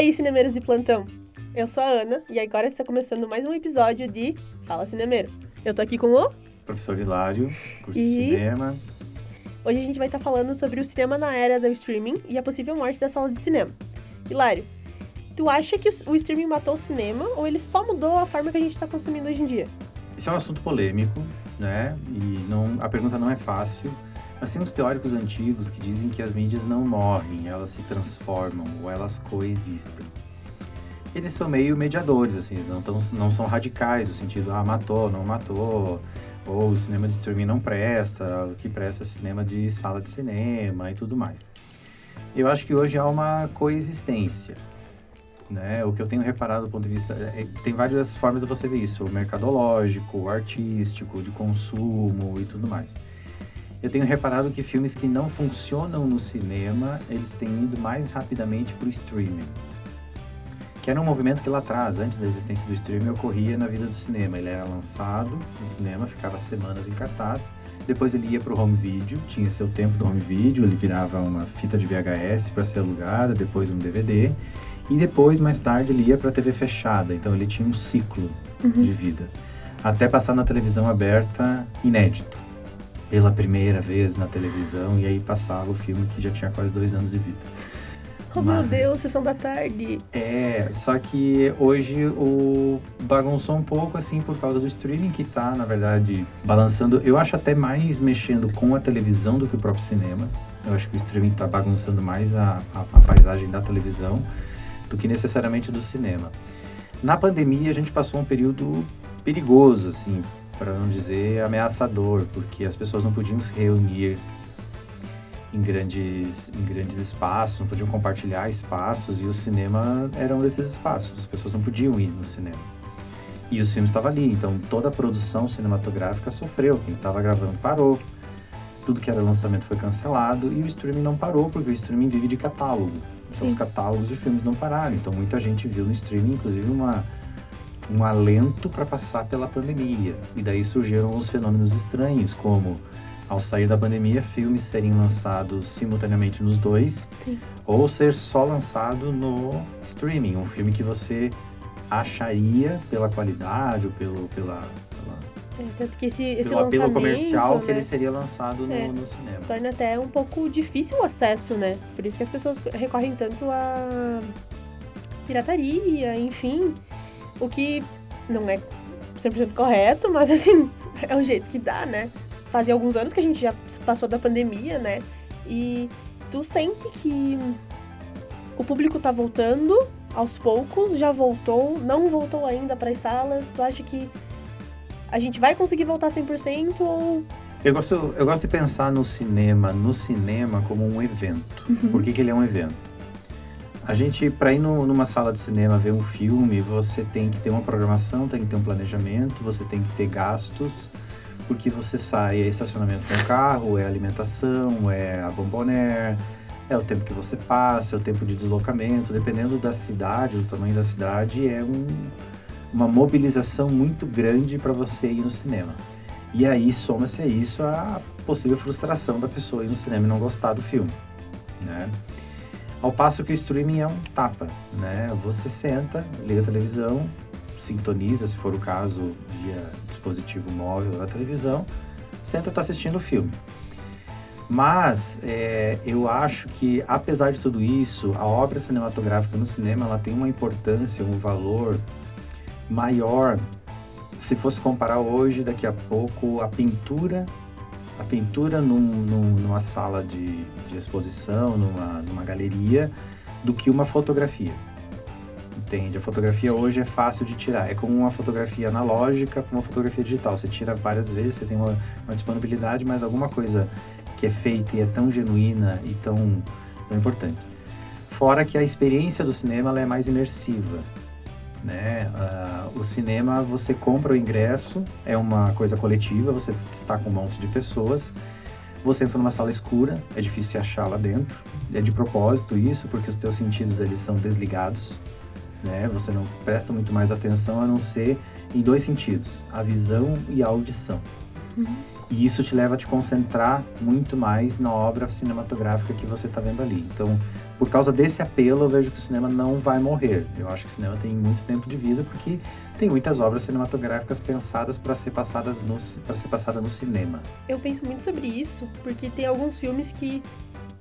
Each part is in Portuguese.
aí, cinemeiros de plantão? Eu sou a Ana e agora está começando mais um episódio de Fala Cinemeiro. Eu tô aqui com o... Professor Hilário, curso de cinema. Hoje a gente vai estar falando sobre o cinema na era do streaming e a possível morte da sala de cinema. Hilário, tu acha que o streaming matou o cinema ou ele só mudou a forma que a gente está consumindo hoje em dia? Esse é um assunto polêmico, né? E a pergunta não é fácil. Mas tem uns teóricos antigos que dizem que as mídias não morrem, elas se transformam ou elas coexistem. Eles são meio mediadores, assim, eles não são radicais, no sentido, matou, não matou, ou o cinema de streaming não presta, o que presta é cinema de sala de cinema e tudo mais. Eu acho que hoje há uma coexistência, né? O que eu tenho reparado do ponto de vista... tem várias formas de você ver isso, o mercadológico, o artístico, de consumo e tudo mais. Eu tenho reparado que filmes que não funcionam no cinema, eles têm ido mais rapidamente para o streaming. Que era um movimento que lá atrás, antes da existência do streaming, ocorria na vida do cinema. Ele era lançado no cinema, ficava semanas em cartaz, depois ele ia para o home video, tinha seu tempo do home video, ele virava uma fita de VHS para ser alugada, depois um DVD, e depois, mais tarde, ele ia para a TV fechada, então ele tinha um ciclo de vida, até passar na televisão aberta inédito. Pela primeira vez na televisão, e aí passava o filme que já tinha quase 2 anos de vida. Meu Deus, Sessão da Tarde! Só que hoje bagunçou um pouco, assim, por causa do streaming, que tá, na verdade, balançando, eu acho até mais mexendo com a televisão do que o próprio cinema. Eu acho que o streaming tá bagunçando mais a paisagem da televisão do que necessariamente do cinema. Na pandemia, a gente passou um período perigoso, assim, para não dizer ameaçador, porque as pessoas não podiam se reunir em grandes espaços, não podiam compartilhar espaços, e o cinema era um desses espaços, as pessoas não podiam ir no cinema. E os filmes estavam ali, então toda a produção cinematográfica sofreu, quem estava gravando parou, tudo que era lançamento foi cancelado, e o streaming não parou, porque o streaming vive de catálogo. Então os catálogos de filmes não pararam, então muita gente viu no streaming, inclusive um alento para passar pela pandemia. E daí surgiram os fenômenos estranhos, como, ao sair da pandemia, filmes serem lançados simultaneamente nos dois, ou ser só lançado no streaming. Um filme que você acharia pela qualidade ou tanto que esse pelo lançamento, apelo comercial, né, que ele seria lançado no cinema. Torna até um pouco difícil o acesso, né? Por isso que as pessoas recorrem tanto à pirataria, enfim... O que não é 100% correto, mas assim, é o jeito que dá, né? Fazia alguns anos que a gente já passou da pandemia, né? E tu sente que o público tá voltando aos poucos, já voltou, não voltou ainda para as salas? Tu acha que a gente vai conseguir voltar 100% ou... Eu gosto de pensar no cinema como um evento. Por que ele é um evento? A gente, para ir numa sala de cinema ver um filme, você tem que ter uma programação, tem que ter um planejamento, você tem que ter gastos, porque você sai, é estacionamento com o carro, é alimentação, é a bombonière, é o tempo que você passa, é o tempo de deslocamento, dependendo da cidade, do tamanho da cidade, é uma mobilização muito grande para você ir no cinema. E aí soma-se a isso a possível frustração da pessoa ir no cinema e não gostar do filme, né? Ao passo que o streaming é um tapa, né? Você senta, liga a televisão, sintoniza, se for o caso, via dispositivo móvel da televisão, senta e está assistindo o filme. Mas eu acho que, apesar de tudo isso, a obra cinematográfica no cinema ela tem uma importância, um valor maior, se fosse comparar hoje, daqui a pouco, a pintura numa sala de exposição, numa galeria, do que uma fotografia. Entende? A fotografia hoje é fácil de tirar. É como uma fotografia analógica com uma fotografia digital. Você tira várias vezes, você tem uma disponibilidade, mas alguma coisa que é feita e é tão genuína e tão importante. Fora que a experiência do cinema ela é mais imersiva, né? O cinema, você compra o ingresso, é uma coisa coletiva, você está com um monte de pessoas, você entra numa sala escura, é difícil se achar lá dentro, é de propósito isso, porque os teus sentidos eles são desligados, né? Você não presta muito mais atenção a não ser em 2 sentidos, a visão e a audição. E isso te leva a te concentrar muito mais na obra cinematográfica que você está vendo ali. Então, por causa desse apelo, eu vejo que o cinema não vai morrer. Eu acho que o cinema tem muito tempo de vida, porque tem muitas obras cinematográficas pensadas para ser passadas no cinema. Eu penso muito sobre isso, porque tem alguns filmes que,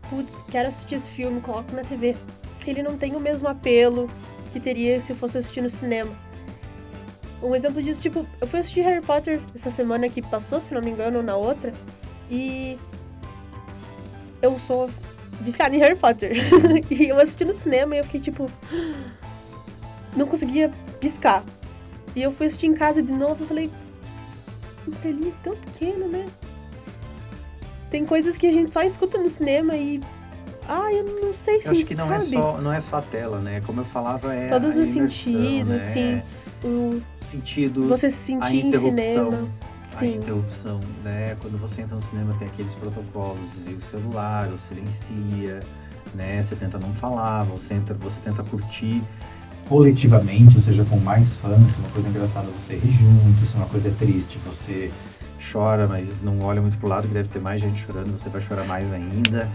putz, quero assistir esse filme, coloco na TV. Ele não tem o mesmo apelo que teria se fosse assistir no cinema. Um exemplo disso, tipo, eu fui assistir Harry Potter essa semana que passou, se não me engano, ou na outra, e eu sou viciada em Harry Potter. E eu assisti no cinema e eu fiquei, tipo, não conseguia piscar. E eu fui assistir em casa de novo e falei, um telinho tão pequeno, né? Tem coisas que a gente só escuta no cinema e... eu não sei se, eu acho que não sabe? não é só a tela, né? Como eu falava, é Todos a os imersão, sentidos, né? sim. Sentidos, Você se sentir em cinema. A Sim. interrupção, né? Quando você entra no cinema, tem aqueles protocolos, desliga o celular, ou silencia, né? Você tenta não falar, você tenta curtir coletivamente, ou seja, com mais fãs. Se uma coisa é engraçada, você ri junto. Se uma coisa é triste, você chora, mas não olha muito pro lado, que deve ter mais gente chorando, você vai chorar mais ainda,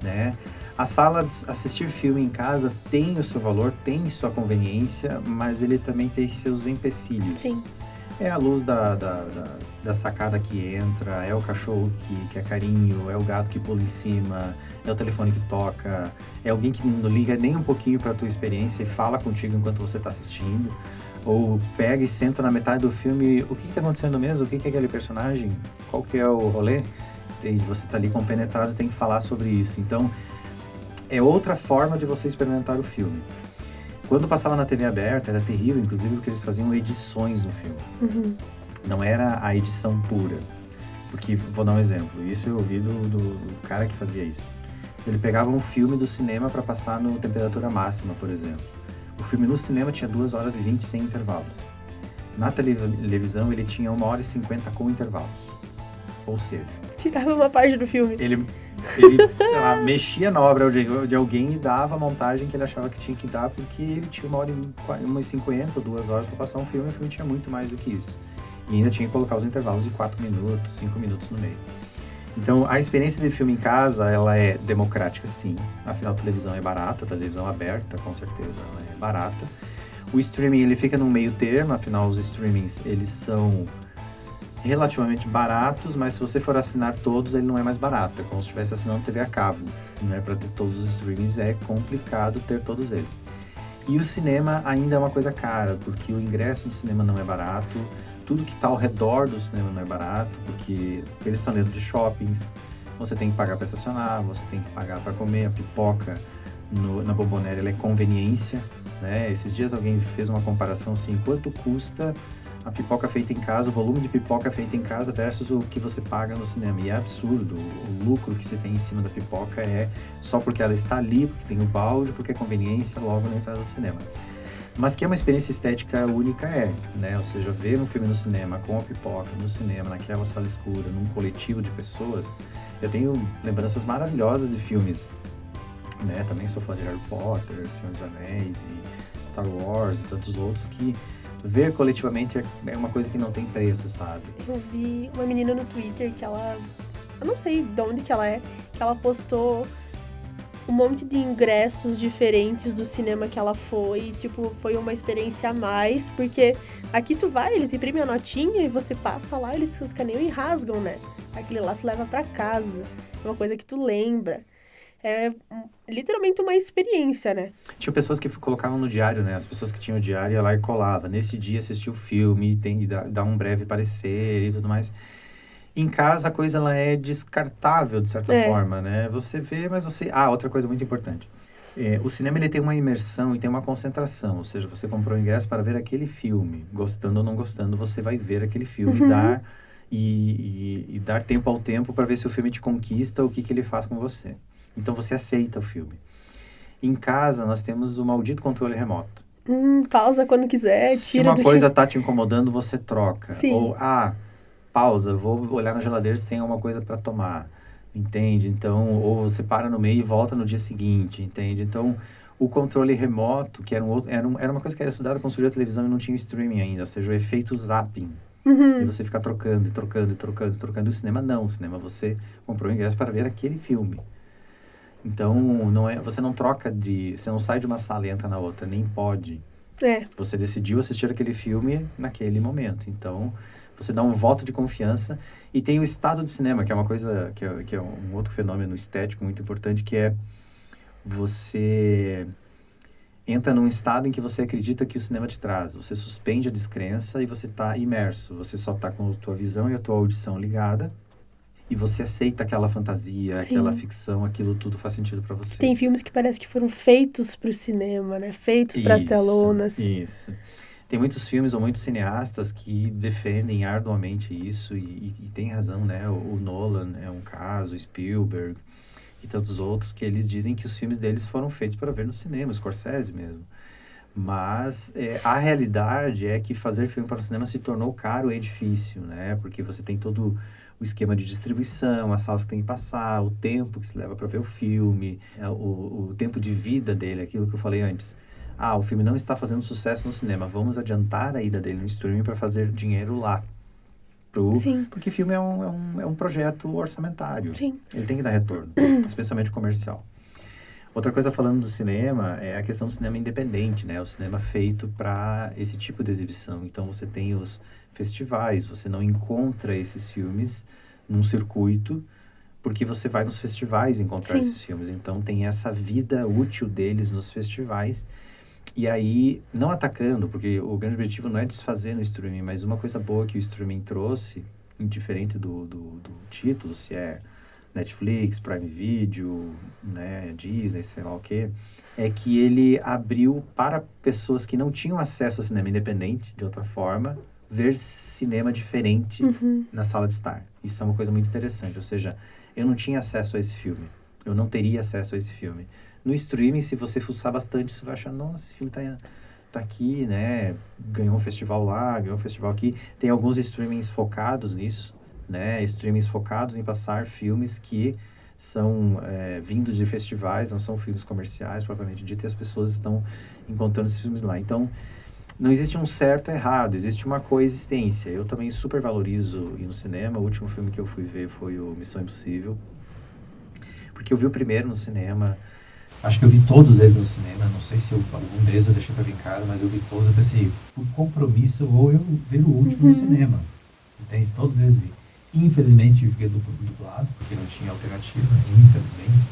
né? A sala de assistir filme em casa tem o seu valor, tem sua conveniência, mas ele também tem seus empecilhos. Sim. É a luz da sacada que entra, é o cachorro que quer carinho, é o gato que pula em cima, é o telefone que toca, é alguém que não liga nem um pouquinho para a tua experiência e fala contigo enquanto você está assistindo, ou pega e senta na metade do filme, o que está acontecendo mesmo? O que é aquele personagem? Qual que é o rolê? Entende? Você está ali compenetrado e tem que falar sobre isso. Então, é outra forma de você experimentar o filme. Quando passava na TV aberta, era terrível, inclusive, porque eles faziam edições do filme. Uhum. Não era a edição pura. Porque, vou dar um exemplo, isso eu ouvi do cara que fazia isso. Ele pegava um filme do cinema para passar no temperatura máxima, por exemplo. O filme no cinema tinha 2 horas e 20 sem intervalos. Na televisão, ele tinha 1 hora e 50 com intervalos. Ou seja... Tirava uma parte do filme. Ele sei lá, mexia na obra de alguém e dava a montagem que ele achava que tinha que dar, porque ele tinha 1h50, 2 horas para passar um filme, e o filme tinha muito mais do que isso. E ainda tinha que colocar os intervalos de 4 minutos, 5 minutos no meio. Então, a experiência de filme em casa, ela é democrática, sim. Afinal, a televisão é barata, a televisão aberta, com certeza, ela é barata. O streaming, ele fica no meio termo, afinal, os streamings, eles são relativamente baratos, mas se você for assinar todos, ele não é mais barato. É como se estivesse assinando TV a cabo, né? Para ter todos os streamings é complicado ter todos eles. E o cinema ainda é uma coisa cara, porque o ingresso do cinema não é barato, tudo que está ao redor do cinema não é barato, porque eles estão dentro de shoppings, você tem que pagar para estacionar, você tem que pagar para comer, a pipoca na Bombonera, ela é conveniência, né? Esses dias alguém fez uma comparação assim, quanto custa a pipoca feita em casa, o volume de pipoca feita em casa versus o que você paga no cinema. E é absurdo, o lucro que você tem em cima da pipoca é só porque ela está ali, porque tem o balde, porque é conveniência logo na entrada do cinema. Mas que é uma experiência estética única, né? Ou seja, ver um filme no cinema, com a pipoca, no cinema, naquela sala escura, num coletivo de pessoas. Eu tenho lembranças maravilhosas de filmes, né? Também sou fã de Harry Potter, Senhor dos Anéis e Star Wars e tantos outros que ver coletivamente é uma coisa que não tem preço, sabe? Eu vi uma menina no Twitter que ela... Eu não sei de onde que ela é. Que ela postou um monte de ingressos diferentes do cinema que ela foi. Tipo, foi uma experiência a mais. Porque aqui tu vai, eles imprimem a notinha e você passa lá, eles escaneiam e rasgam, né? Aquele lá tu leva pra casa. É uma coisa que tu lembra. É literalmente uma experiência, né? Tinha pessoas que colocavam no diário, né? As pessoas que tinham o diário, ia lá e colava. Nesse dia assistiu o filme, dá um breve parecer e tudo mais. Em casa, a coisa ela é descartável, de certa forma, né? Você vê, mas você... outra coisa muito importante. O cinema, ele tem uma imersão e tem uma concentração. Ou seja, você comprou o ingresso para ver aquele filme. Gostando ou não gostando, você vai ver aquele filme e dar tempo ao tempo para ver se o filme te conquista, o que ele faz com você. Então, você aceita o filme. Em casa, nós temos o maldito controle remoto. Pausa quando quiser, tira se uma coisa tá te incomodando, você troca. Sim. Ou, pausa, vou olhar na geladeira se tem alguma coisa para tomar. Entende? Então, ou você para no meio e volta no dia seguinte, entende? Então, o controle remoto, que era uma coisa que era estudada quando surgiu a televisão e não tinha streaming ainda, ou seja, o efeito zapping. E você ficar trocando, e trocando, e trocando, e trocando. O cinema não. O cinema você comprou o ingresso para ver aquele filme. Então, você não troca você não sai de uma sala e entra na outra, nem pode. Você decidiu assistir aquele filme naquele momento. Então, você dá um voto de confiança. E tem o estado de cinema, que é uma coisa, que é um outro fenômeno estético muito importante, que é você entra num estado em que você acredita que o cinema te traz. Você suspende a descrença e você está imerso. Você só está com a tua visão e a tua audição ligada. E você aceita aquela fantasia, Sim. aquela ficção, aquilo tudo faz sentido para você. Tem filmes que parece que foram feitos para o cinema, né? Feitos para as telonas. Isso. Tem muitos filmes ou muitos cineastas que defendem arduamente isso e tem razão, né? O Nolan é um caso, o Spielberg e tantos outros, que eles dizem que os filmes deles foram feitos para ver no cinema, o Scorsese mesmo. Mas a realidade é que fazer filme para o cinema se tornou caro e difícil, né? Porque você tem todo o esquema de distribuição, as salas que tem que passar, o tempo que se leva para ver o filme, o tempo de vida dele, aquilo que eu falei antes. O filme não está fazendo sucesso no cinema, vamos adiantar a ida dele no streaming para fazer dinheiro lá. Sim. Porque filme é um projeto orçamentário. Sim. Ele tem que dar retorno, especialmente comercial. Outra coisa falando do cinema é a questão do cinema independente, né? O cinema feito para esse tipo de exibição. Então, você tem os festivais, você não encontra esses filmes num circuito, porque você vai nos festivais encontrar esses filmes. Então, tem essa vida útil deles nos festivais. E aí, não atacando, porque o grande objetivo não é desfazer no streaming, mas uma coisa boa que o streaming trouxe, indiferente do título, se é Netflix, Prime Video, né, Disney, sei lá o quê, é que ele abriu para pessoas que não tinham acesso ao cinema independente, de outra forma, ver cinema diferente na sala de estar. Isso é uma coisa muito interessante, ou seja, eu não tinha acesso a esse filme, eu não teria acesso a esse filme. No streaming, se você fuçar bastante, você vai achar, nossa, esse filme tá aqui, né, ganhou um festival lá, ganhou um festival aqui. Tem alguns streamings focados nisso, né, streamings focados em passar filmes que são vindos de festivais, não são filmes comerciais, propriamente dito, e as pessoas estão encontrando esses filmes lá. Então, não existe um certo e errado, existe uma coexistência. Eu também super valorizo ir no cinema. O último filme que eu fui ver foi o Missão Impossível, porque eu vi o primeiro no cinema. Acho que eu vi todos eles no cinema, não sei se algum deles eu deixei para vir em casa, mas eu vi todos. Eu pensei, por compromisso, eu vou ver o último no cinema. Entende? Todos eles vi. Infelizmente, eu fiquei dublado, porque não tinha alternativa, infelizmente.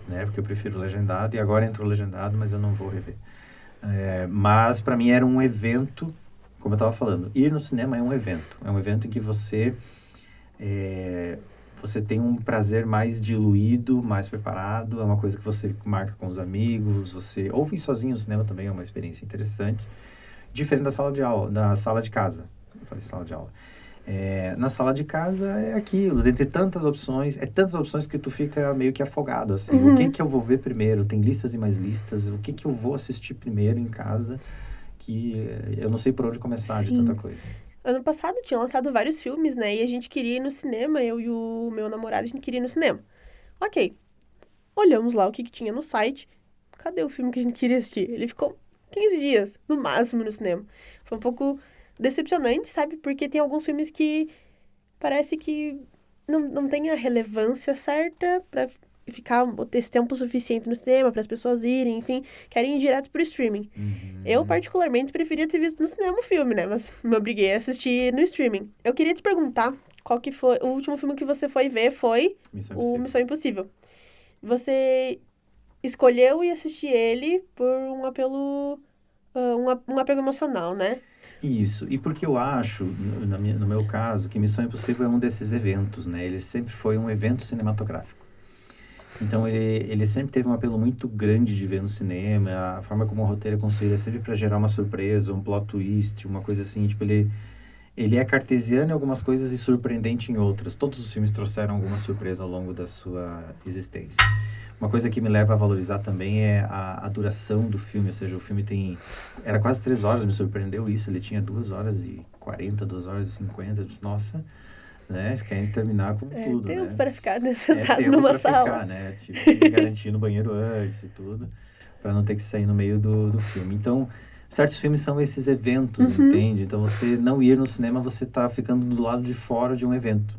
Né? Porque eu prefiro legendado, e agora entrou legendado, mas eu não vou rever. Mas, para mim, era um evento, como eu estava falando, ir no cinema é um evento. É um evento em que você tem um prazer mais diluído, mais preparado, é uma coisa que você marca com os amigos, você ouve sozinho no cinema também, é uma experiência interessante, diferente da sala de aula, da sala de casa. Eu falei sala de aula. Na sala de casa é aquilo, dentre tantas opções, tantas opções que tu fica meio que afogado, assim, o que eu vou ver primeiro? Tem listas e mais listas, o que eu vou assistir primeiro em casa, que eu não sei por onde começar de tanta coisa. Ano passado tinha lançado vários filmes, né? E a gente queria ir no cinema, eu e o meu namorado, a gente queria ir no cinema. Ok. Olhamos lá o que tinha no site. Cadê o filme que a gente queria assistir? Ele ficou 15 dias, no máximo, no cinema. Foi um pouco decepcionante, sabe? Porque tem alguns filmes que parece que não tem a relevância certa pra ficar esse tempo suficiente no cinema, para as pessoas irem, enfim, querem ir direto pro streaming. Eu, particularmente, preferia ter visto no cinema o filme, né? Mas me obriguei a assistir no streaming. Eu queria te perguntar qual que foi... O último filme que você foi ver foi Missão Impossível. Você escolheu ir assistir ele por um apelo... um apego emocional, né? Isso, e porque eu acho, no meu caso, que Missão Impossível é um desses eventos, né? Ele sempre foi um evento cinematográfico. Então, ele sempre teve um apelo muito grande de ver no cinema, a forma como o roteiro é construído é sempre para gerar uma surpresa, um plot twist, uma coisa assim, tipo, ele é cartesiano em algumas coisas e surpreendente em outras. Todos os filmes trouxeram alguma surpresa ao longo da sua existência. Uma coisa que me leva a valorizar também é a duração do filme, ou seja, o filme era quase 3 horas, me surpreendeu isso, ele tinha 2 horas e 40, 2 horas e 50, eu disse, nossa, né, querem terminar com tudo, tempo, né? para ficar sentado tempo numa pra sala. Ficar, né? Tipo, garantir no banheiro antes e tudo, para não ter que sair no meio do filme. Então, certos filmes são esses eventos, entende? Então, você não ir no cinema, você tá ficando do lado de fora de um evento,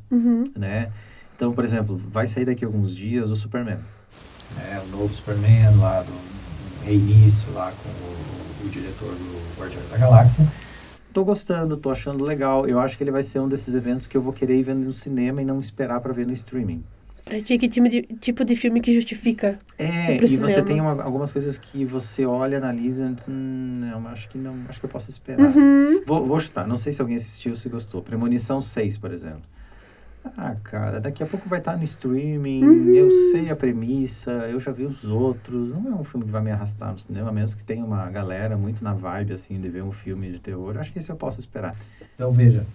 né? Então, por exemplo, vai sair daqui a alguns dias o Superman. né? O novo Superman lá do reinício lá com o diretor do Guardiões da Galáxia. Tô gostando, tô achando legal. Eu acho que ele vai ser um desses eventos que eu vou querer ir vendo no cinema e não esperar para ver no streaming. Pra ti, que tipo de filme que justifica ir pro E cinema? você tem algumas coisas que você olha, analisa, não, acho que eu posso esperar. Uhum. Vou chutar, não sei se alguém assistiu, se gostou. Premonição 6, por exemplo. Ah, cara, daqui a pouco vai estar no streaming, eu sei a premissa, eu já vi os outros. Não é um filme que vai me arrastar no cinema, a menos que tenha uma galera muito na vibe, assim, de ver um filme de terror. Acho que esse eu posso esperar. Então, veja,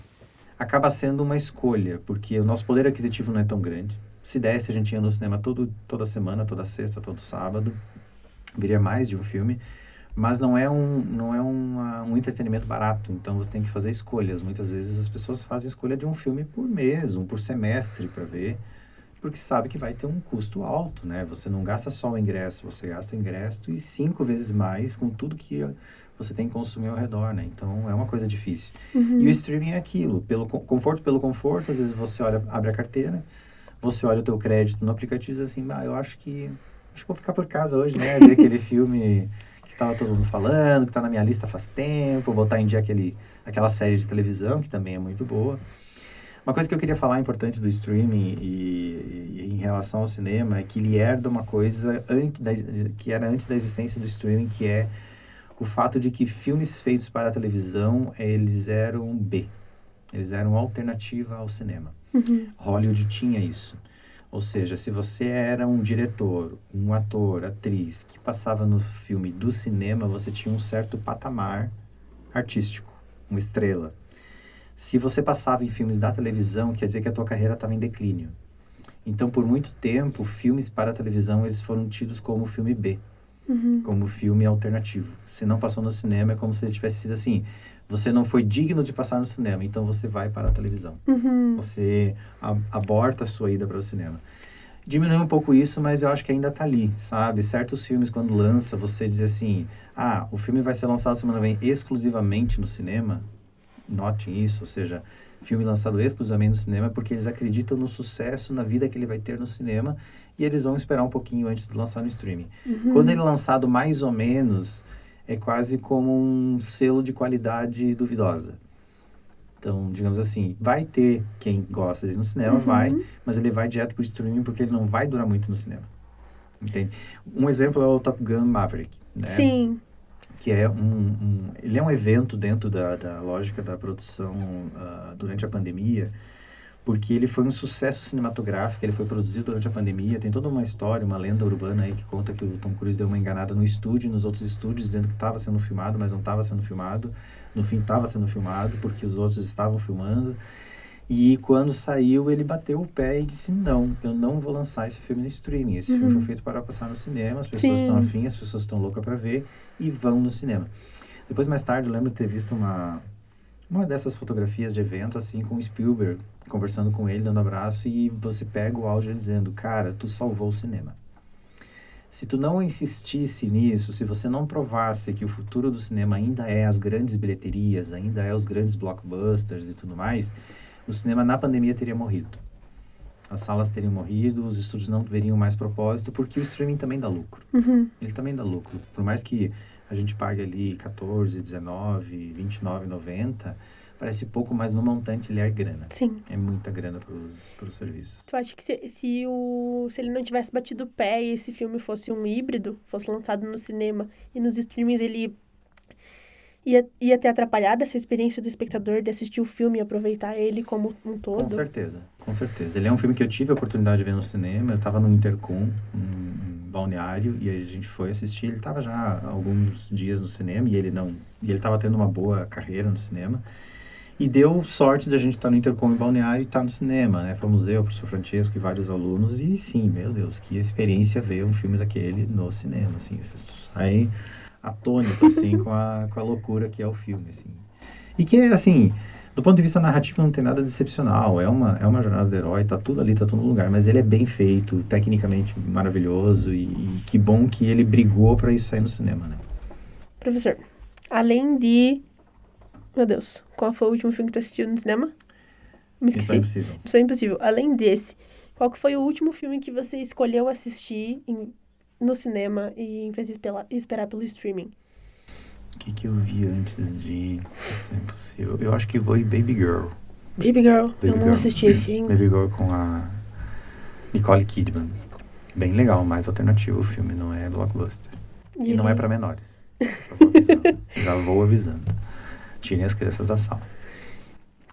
acaba sendo uma escolha, porque o nosso poder aquisitivo não é tão grande. Se desse, a gente ia no cinema toda semana, toda sexta, todo sábado. Viria mais de um filme. Mas não é um entretenimento barato, então você tem que fazer escolhas. Muitas vezes as pessoas fazem escolha de um filme por mês, um por semestre para ver, porque sabe que vai ter um custo alto, né? Você não gasta só o ingresso, você gasta o ingresso e 5 vezes mais com tudo que você tem que consumir ao redor, né? Então é uma coisa difícil. E o streaming é aquilo, pelo conforto, às vezes você olha, abre a carteira, você olha o teu crédito no aplicativo e diz assim, eu acho que vou ficar por casa hoje, né? Ver aquele filme que estava todo mundo falando, que está na minha lista faz tempo, botar em dia aquela série de televisão, que também é muito boa. Uma coisa que eu queria falar importante do streaming e em relação ao cinema é que ele herda uma coisa que era antes da existência do streaming, que é o fato de que filmes feitos para a televisão, eles eram B. Eles eram alternativa ao cinema. Hollywood tinha isso. Ou seja, se você era um diretor, um ator, atriz que passava no filme do cinema, você tinha um certo patamar artístico, uma estrela. Se você passava em filmes da televisão, quer dizer que a tua carreira estava em declínio. Então, por muito tempo, filmes para a televisão eles foram tidos como filme B, como filme alternativo. Se não passou no cinema, é como se ele tivesse sido assim: você não foi digno de passar no cinema, então você vai para a televisão. Você aborta a sua ida para o cinema. Diminui um pouco isso, mas eu acho que ainda está ali, sabe? Certos filmes, quando lança, você diz assim, o filme vai ser lançado semana que vem exclusivamente no cinema. Notem isso, ou seja, filme lançado exclusivamente no cinema, porque eles acreditam no sucesso, na vida que ele vai ter no cinema, e eles vão esperar um pouquinho antes de lançar no streaming. Quando ele é lançado mais ou menos, é quase como um selo de qualidade duvidosa. Então, digamos assim, vai ter quem gosta de ir no cinema, vai, mas ele vai direto para o streaming porque ele não vai durar muito no cinema. Entende? Um exemplo é o Top Gun Maverick, né? Sim. Que é ele é um evento dentro da lógica da produção durante a pandemia, porque ele foi um sucesso cinematográfico, ele foi produzido durante a pandemia, tem toda uma história, uma lenda urbana aí que conta que o Tom Cruise deu uma enganada no estúdio e nos outros estúdios, dizendo que estava sendo filmado, mas não estava sendo filmado. No fim, estava sendo filmado, porque os outros estavam filmando. E quando saiu, ele bateu o pé e disse, não, eu não vou lançar esse filme no streaming. Esse filme foi feito para passar no cinema, as pessoas estão afim, as pessoas estão loucas para ver e vão no cinema. Depois, mais tarde, eu lembro de ter visto uma dessas fotografias de evento, assim, com o Spielberg, conversando com ele, dando abraço, e você pega o áudio dizendo, cara, tu salvou o cinema. Se tu não insistisse nisso, se você não provasse que o futuro do cinema ainda é as grandes bilheterias, ainda é os grandes blockbusters e tudo mais, o cinema na pandemia teria morrido. As salas teriam morrido, os estúdios não teriam mais propósito, porque o streaming também dá lucro. Ele também dá lucro. Por mais que a gente pague ali 14, 19, 29,90, parece pouco, mas no montante ele é grana. Sim. É muita grana para os serviços. Tu acha que se ele não tivesse batido o pé e esse filme fosse um híbrido, fosse lançado no cinema e nos streamings, ele ia ter atrapalhado essa experiência do espectador de assistir o filme e aproveitar ele como um todo? Com certeza, com certeza. Ele é um filme que eu tive a oportunidade de ver no cinema. Eu estava no Intercom, em Balneário, e aí a gente foi assistir. Ele estava já há alguns dias no cinema e ele estava tendo uma boa carreira no cinema. E deu sorte da gente estar no Intercom em Balneário e estar no cinema, né? Fomos eu, o professor Francesco e vários alunos. E sim, meu Deus, que experiência ver um filme daquele no cinema, assim. Você sai atônito, assim, com a loucura que é o filme, assim. E que, assim, do ponto de vista narrativo não tem nada de excepcional. É uma jornada do herói, tá tudo ali, tá tudo no lugar. Mas ele é bem feito, tecnicamente maravilhoso. E que bom que ele brigou para isso sair no cinema, né? Professor, além de... Meu Deus, qual foi o último filme que tu assistiu no cinema? Me esqueci. Missão Impossível. Missão Impossível. Além desse, qual que foi o último filme que você escolheu assistir no cinema e em vez de esperar pelo streaming? O que eu vi antes de Missão Impossível? Eu acho que foi Baby Girl. Baby Girl, Baby eu não Girl. assisti esse ainda. Baby Girl com a Nicole Kidman. Bem legal, mais alternativo o filme, não é blockbuster. E não é pra menores. Já vou avisando. Tirem as crianças da sala.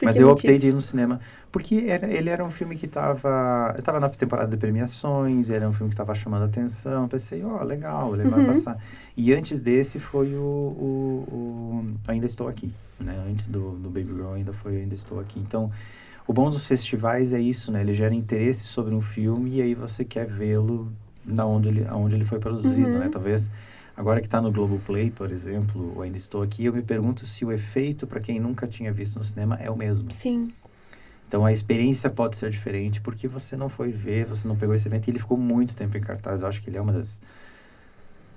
Mas eu optei de ir no cinema, porque ele era um filme que eu tava na temporada de premiações, era um filme que tava chamando a atenção, pensei, legal, ele vai passar. E antes desse foi o Ainda Estou Aqui, né? Antes do Baby Girl ainda foi Ainda Estou Aqui. Então, o bom dos festivais é isso, né? Ele gera interesse sobre um filme e aí você quer vê-lo aonde ele foi produzido, né? Talvez... Agora que está no Globoplay, por exemplo, Ainda Estou Aqui, eu me pergunto se o efeito, para quem nunca tinha visto no cinema, é o mesmo. Sim. Então, a experiência pode ser diferente, porque você não foi ver, você não pegou esse evento, e ele ficou muito tempo em cartaz. Eu acho que ele é uma das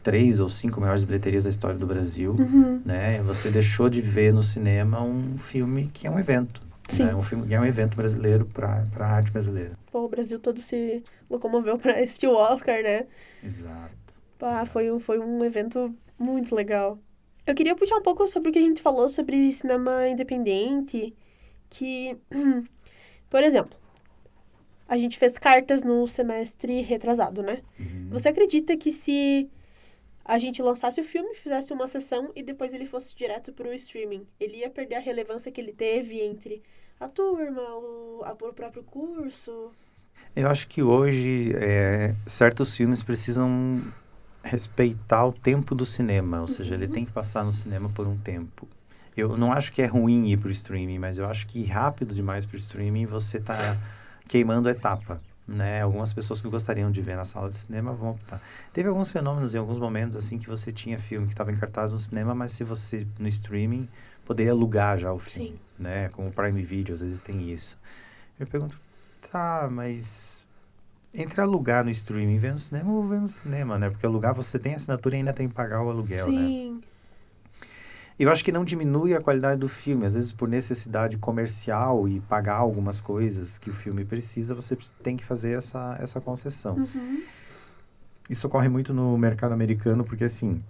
3 ou 5 maiores bilheterias da história do Brasil, né? Você deixou de ver no cinema um filme que é um evento. Sim. Né? Um filme que é um evento brasileiro para a arte brasileira. Pô, o Brasil todo se locomoveu para assistir o Oscar, né? Exato. Foi um evento muito legal. Eu queria puxar um pouco sobre o que a gente falou sobre cinema independente, que, por exemplo, a gente fez cartas no semestre retrasado, né? Você acredita que se a gente lançasse o filme, fizesse uma sessão e depois ele fosse direto pro streaming, ele ia perder a relevância que ele teve entre a turma, o próprio curso? Eu acho que hoje certos filmes precisam respeitar o tempo do cinema, ou seja, ele tem que passar no cinema por um tempo. Eu não acho que é ruim ir pro streaming, mas eu acho que rápido demais pro streaming você tá queimando a etapa, né? Algumas pessoas que gostariam de ver na sala de cinema vão optar. Teve alguns fenômenos em alguns momentos, assim, que você tinha filme que estava em cartaz no cinema, mas se você, no streaming, poderia alugar já o filme, Sim. né? Como o Prime Video, às vezes tem isso. Eu pergunto, mas... Entre alugar no streaming e ver no cinema, ou ver no cinema, né? Porque alugar você tem assinatura e ainda tem que pagar o aluguel, Sim. né? Eu acho que não diminui a qualidade do filme. Às vezes, por necessidade comercial e pagar algumas coisas que o filme precisa, você tem que fazer essa concessão. Isso ocorre muito no mercado americano, porque, assim,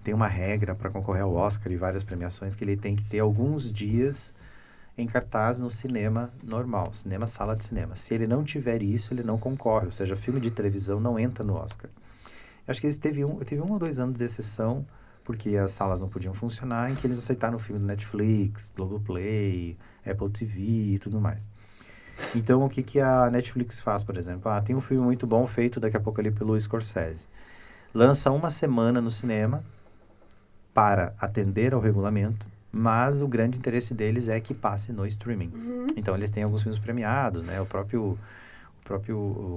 tem uma regra para concorrer ao Oscar e várias premiações que ele tem que ter alguns dias em cartaz no cinema normal, sala de cinema. Se ele não tiver isso, ele não concorre, ou seja, filme de televisão não entra no Oscar. Eu acho que teve 1 ou 2 anos de exceção, porque as salas não podiam funcionar, em que eles aceitaram o filme do Netflix, Globoplay, Apple TV e tudo mais. Então, o que a Netflix faz, por exemplo? Tem um filme muito bom feito daqui a pouco ali pelo Scorsese. Lança uma semana no cinema para atender ao regulamento, mas o grande interesse deles é que passe no streaming. Então, eles têm alguns filmes premiados, né? O próprio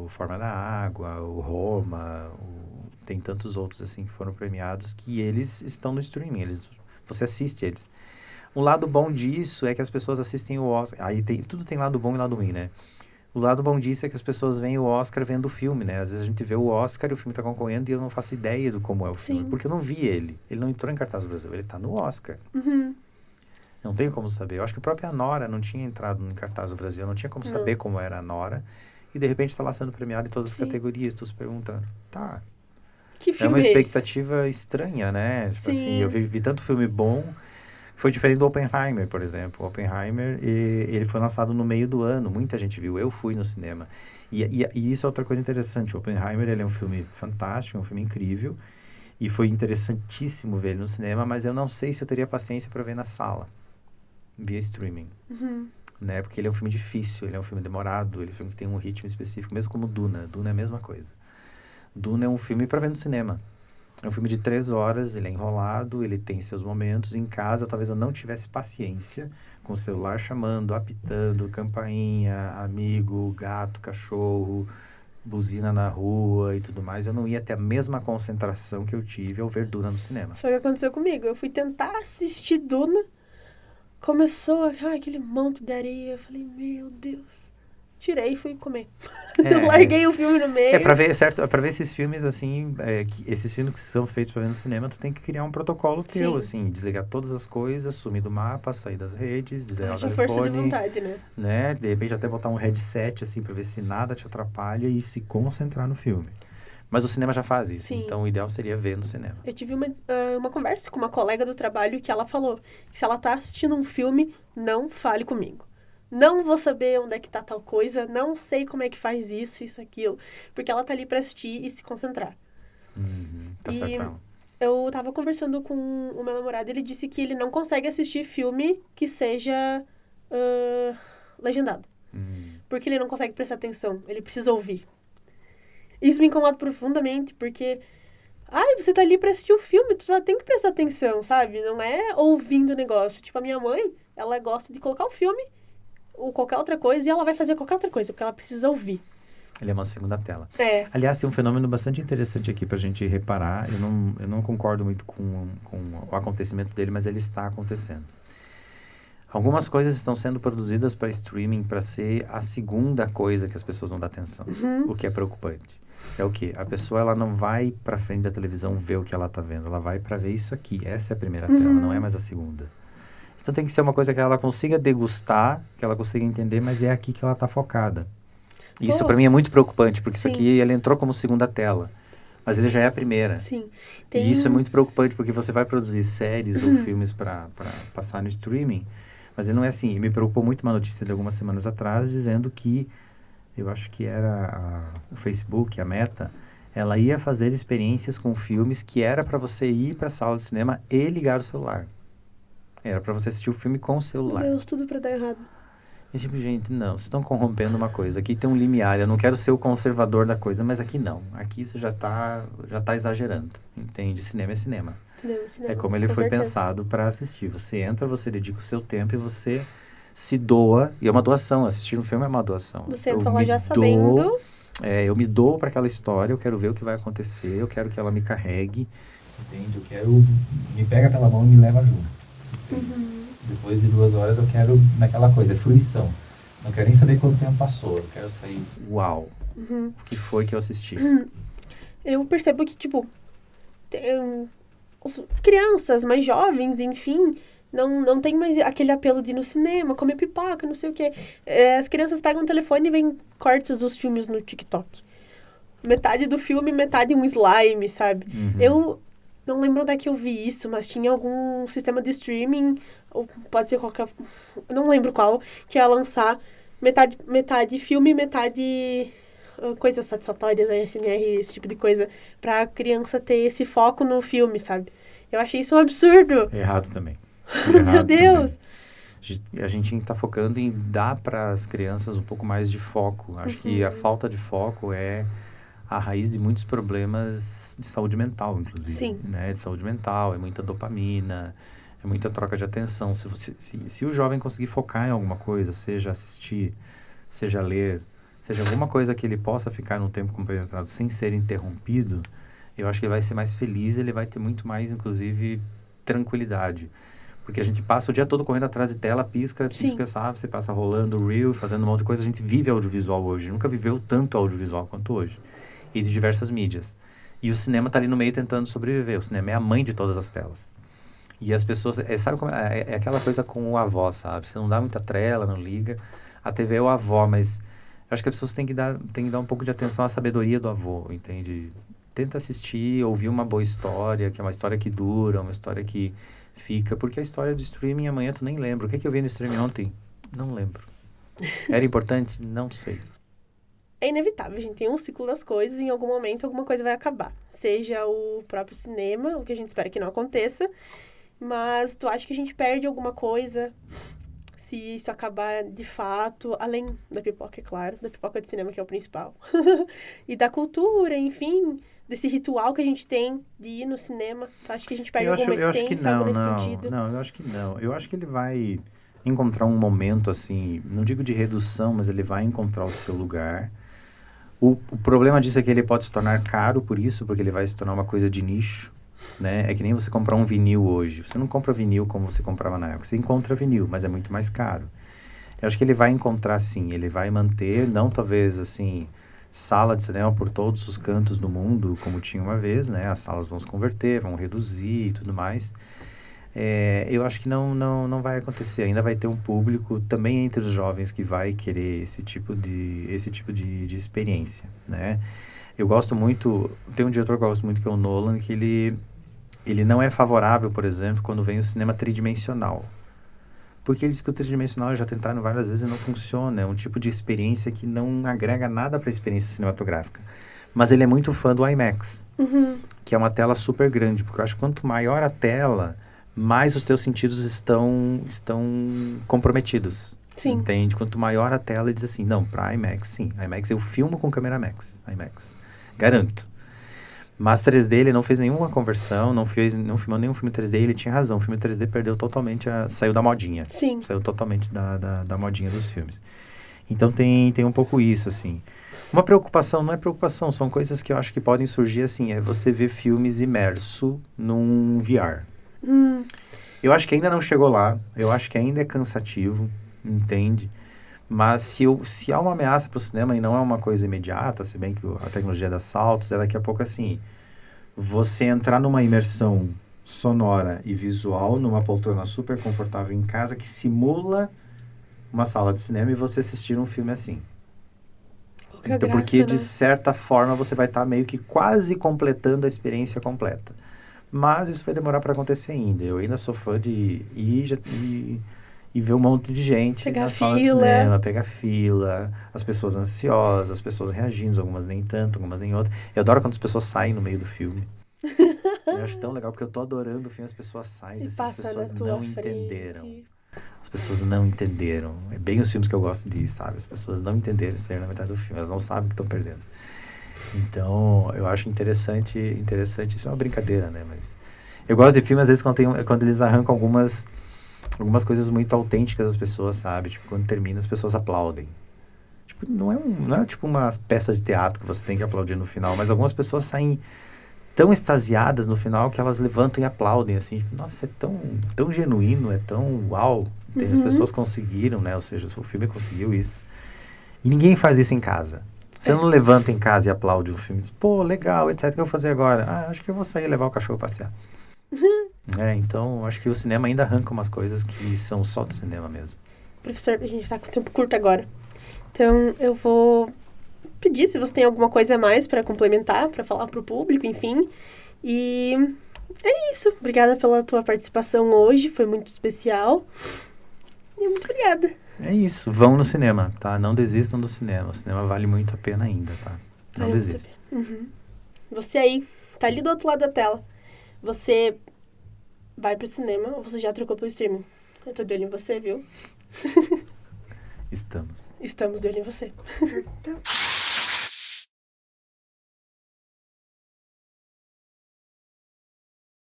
Forma da Água, o Roma, tem tantos outros, assim, que foram premiados, que eles estão no streaming. Você assiste eles. Um lado bom disso é que as pessoas assistem o Oscar. Tudo tem lado bom e lado ruim, né? O lado bom disso é que as pessoas veem o Oscar vendo o filme, né? Às vezes a gente vê o Oscar e o filme está concorrendo e eu não faço ideia do como é o filme. Sim. Porque eu não vi ele. Ele não entrou em cartaz do Brasil. Ele está no Oscar. Não tenho como saber. Eu acho que a própria Nora não tinha entrado em cartaz do Brasil. Eu não tinha como saber como era a Nora. E, de repente, está lá sendo premiado em todas as categorias. Tu se pergunta, Que filme é uma esse? expectativa estranha, né? Tipo assim, eu vi tanto filme bom... Foi diferente do Oppenheimer, por exemplo. O Oppenheimer, ele foi lançado no meio do ano. Muita gente viu. Eu fui no cinema. E isso é outra coisa interessante. O Oppenheimer, ele é um filme fantástico, é um filme incrível. E foi interessantíssimo ver ele no cinema, mas eu não sei se eu teria paciência para ver na sala, via streaming. Né? Porque ele é um filme difícil, ele é um filme demorado, ele é um filme que tem um ritmo específico, mesmo como Duna. Duna é a mesma coisa. Duna é um filme para ver no cinema. É um filme de 3 horas, ele é enrolado, ele tem seus momentos. Em casa, talvez eu não tivesse paciência com o celular chamando, apitando, campainha, amigo, gato, cachorro, buzina na rua e tudo mais. Eu não ia ter a mesma concentração que eu tive ao ver Duna no cinema. Foi o que aconteceu comigo. Eu fui tentar assistir Duna, começou aquele monte de areia. Eu falei, meu Deus. Tirei e fui comer. Eu larguei o filme no meio. Pra ver esses filmes, assim, esses filmes que são feitos pra ver no cinema, tu tem que criar um protocolo teu, assim, desligar todas as coisas, sumir do mapa, sair das redes, desligar o telefone. Força de vontade, né? De repente até botar um headset, assim, pra ver se nada te atrapalha e se concentrar no filme. Mas o cinema já faz isso, Sim. então o ideal seria ver no cinema. Eu tive uma conversa com uma colega do trabalho que ela falou que se ela tá assistindo um filme, não fale comigo. Não vou saber onde é que tá tal coisa, não sei como é que faz isso, aquilo. Porque ela tá ali pra assistir e se concentrar. Tá certo ela. Eu tava conversando com o meu namorado, ele disse que ele não consegue assistir filme que seja legendado. Porque ele não consegue prestar atenção, ele precisa ouvir. Isso me incomoda profundamente, porque... Ai, você tá ali pra assistir o filme, tu só tem que prestar atenção, sabe? Não é ouvindo o negócio. Tipo, a minha mãe, ela gosta de colocar o filme ou qualquer outra coisa e ela vai fazer qualquer outra coisa, porque ela precisa ouvir. Ele é uma segunda tela. É. Aliás, tem um fenômeno bastante interessante aqui pra gente reparar. Eu não concordo muito com o acontecimento dele, mas ele está acontecendo. Algumas coisas estão sendo produzidas para streaming para ser a segunda coisa que as pessoas vão dar atenção. O que é preocupante. Que é o quê? A pessoa, ela não vai pra frente da televisão ver o que ela tá vendo. Ela vai pra ver isso aqui. Essa é a primeira tela, não é mais a segunda. Então tem que ser uma coisa que ela consiga degustar, que ela consiga entender, mas é aqui que ela tá focada. Isso pra mim é muito preocupante, porque isso aqui, ele entrou como segunda tela. Mas ele já é a primeira. Sim. E isso é muito preocupante, porque você vai produzir séries ou filmes pra passar no streaming, mas ele não é assim. E me preocupou muito uma notícia de algumas semanas atrás, dizendo que eu acho que era o Facebook, a Meta, ela ia fazer experiências com filmes que era para você ir para a sala de cinema e ligar o celular. Era para você assistir o filme com o celular. Meu Deus, tudo para dar errado. E tipo, gente, não, vocês estão corrompendo uma coisa. Aqui tem um limiar, eu não quero ser o conservador da coisa, mas aqui não. Aqui você já tá exagerando, entende? Cinema é cinema. Cinema, é como ele foi pensado para assistir. Você entra, você dedica o seu tempo e você... se doa, e é uma doação, assistir um filme é uma doação. Você entra lá já sabendo... eu me dou para aquela história, eu quero ver o que vai acontecer, eu quero que ela me carregue, entende? Eu quero... me pega pela mão e me leva junto. Depois de 2 horas eu quero naquela coisa, é fruição. Não quero nem saber quanto tempo passou, eu quero sair, uau, o que foi que eu assisti? Eu percebo que, tipo, crianças mais jovens, enfim... Não tem mais aquele apelo de ir no cinema, comer pipoca, não sei o quê. As crianças pegam o telefone e veem cortes dos filmes no TikTok. Metade do filme, metade um slime, sabe? Eu não lembro onde é que eu vi isso, mas tinha algum sistema de streaming, ou pode ser qualquer... não lembro qual, que ia lançar metade filme, metade coisas satisfatórias, ASMR, esse tipo de coisa, pra criança ter esse foco no filme, sabe? Eu achei isso um absurdo. Errado também. Meu Deus! A gente está focando em dar para as crianças um pouco mais de foco. Acho que a falta de foco é a raiz de muitos problemas de saúde mental, inclusive. Sim. Né? De saúde mental, é muita dopamina, é muita troca de atenção. Se o jovem conseguir focar em alguma coisa, seja assistir, seja ler, seja alguma coisa que ele possa ficar num tempo compenetrado sem ser interrompido, eu acho que ele vai ser mais feliz, ele vai ter muito mais, inclusive, tranquilidade. Porque a gente passa o dia todo correndo atrás de tela, pisca, sabe? Você passa rolando o reel, fazendo um monte de coisa. A gente vive audiovisual hoje. Nunca viveu tanto audiovisual quanto hoje. E de diversas mídias. E o cinema tá ali no meio tentando sobreviver. O cinema é a mãe de todas as telas. E as pessoas... sabe como é aquela coisa com o avó, sabe? Você não dá muita trela, não liga. A TV é o avó, mas... eu acho que as pessoas têm que dar um pouco de atenção à sabedoria do avô, entende? Tenta assistir, ouvir uma boa história, que é uma história que dura, uma história que... fica, porque a história do streaming amanhã tu nem lembra. O que eu vi no streaming ontem? Não lembro. Era importante? Não sei. É inevitável, a gente tem um ciclo das coisas e em algum momento alguma coisa vai acabar. Seja o próprio cinema, o que a gente espera que não aconteça, mas tu acha que a gente perde alguma coisa se isso acabar de fato, além da pipoca, é claro, da pipoca de cinema que é o principal, e da cultura, enfim... desse ritual que a gente tem de ir no cinema. Tu acha que a gente perde alguma essência, algo nesse sentido? Não, eu acho que não. Eu acho que ele vai encontrar um momento, assim, não digo de redução, mas ele vai encontrar o seu lugar. O problema disso é que ele pode se tornar caro por isso, porque ele vai se tornar uma coisa de nicho, né? É que nem você comprar um vinil hoje. Você não compra vinil como você comprava na época. Você encontra vinil, mas é muito mais caro. Eu acho que ele vai encontrar, sim. Ele vai manter, não talvez, assim... sala de cinema por todos os cantos do mundo, como tinha uma vez, né? As salas vão se converter, vão reduzir e tudo mais. eu acho que não vai acontecer. Ainda vai ter um público também entre os jovens que vai querer esse tipo de experiência, né? Eu gosto muito... Tem um diretor que eu gosto muito, que é o Nolan, que ele não é favorável, por exemplo, quando vem o cinema tridimensional. Porque ele diz que o tridimensional já tentaram várias vezes e não funciona. É um tipo de experiência que não agrega nada para a experiência cinematográfica. Mas ele é muito fã do IMAX, que é uma tela super grande. Porque eu acho que quanto maior a tela, mais os teus sentidos estão comprometidos. Sim. Entende? Quanto maior a tela, ele diz assim, não, para IMAX, sim. IMAX eu filmo com câmera IMAX. Garanto. Mas 3D, ele não fez nenhuma conversão, não filmou nenhum filme 3D, ele tinha razão. O filme 3D perdeu totalmente, saiu da modinha. Sim. Saiu totalmente da modinha dos filmes. Então tem um pouco isso, assim. Uma preocupação, não é preocupação, são coisas que eu acho que podem surgir, assim, é você ver filmes imerso num VR. Eu acho que ainda não chegou lá, eu acho que ainda é cansativo, entende? Mas se há uma ameaça para o cinema e não é uma coisa imediata, se bem que a tecnologia dá saltos, é daqui a pouco assim, você entrar numa imersão sonora e visual, numa poltrona super confortável em casa, que simula uma sala de cinema e você assistir um filme assim. Então, porque de certa forma você vai estar meio que quase completando a experiência completa. Mas isso vai demorar para acontecer ainda. Eu ainda sou fã de ir e ver um monte de gente na sala de cinema, pegar fila, as pessoas ansiosas, as pessoas reagindo, algumas nem tanto, algumas nem outras. Eu adoro quando as pessoas saem no meio do filme. Eu acho tão legal, porque eu tô adorando o filme, as pessoas saem, assim, as pessoas não entenderam. As pessoas não entenderam. É bem os filmes que eu gosto de ir, sabe? As pessoas não entenderam, saíram na metade do filme, elas não sabem o que estão perdendo. Então, eu acho interessante, isso é uma brincadeira, né? Mas eu gosto de filmes, às vezes, quando eles arrancam algumas coisas muito autênticas das pessoas, sabe? Tipo, quando termina, as pessoas aplaudem. Tipo, não é tipo uma peça de teatro que você tem que aplaudir no final, mas algumas pessoas saem tão extasiadas no final que elas levantam e aplaudem, assim. Tipo, nossa, é tão genuíno, é tão uau. As pessoas conseguiram, né? Ou seja, o filme conseguiu isso. E ninguém faz isso em casa. Você não levanta em casa e aplaude o filme e diz, pô, legal, etc. O que eu vou fazer agora? Acho que eu vou sair e levar o cachorro passear. Então, acho que o cinema ainda arranca umas coisas que são só do cinema mesmo. Professor, a gente tá com tempo curto agora. Então, eu vou pedir se você tem alguma coisa a mais para complementar, para falar pro público, enfim. E é isso. Obrigada pela tua participação hoje, foi muito especial. E muito obrigada. É isso, vão no cinema, tá? Não desistam do cinema. O cinema vale muito a pena ainda, tá? Não desistam. Você aí, tá ali do outro lado da tela. Você vai pro cinema ou você já trocou pro streaming? Eu tô de olho em você, viu? Estamos de olho em você.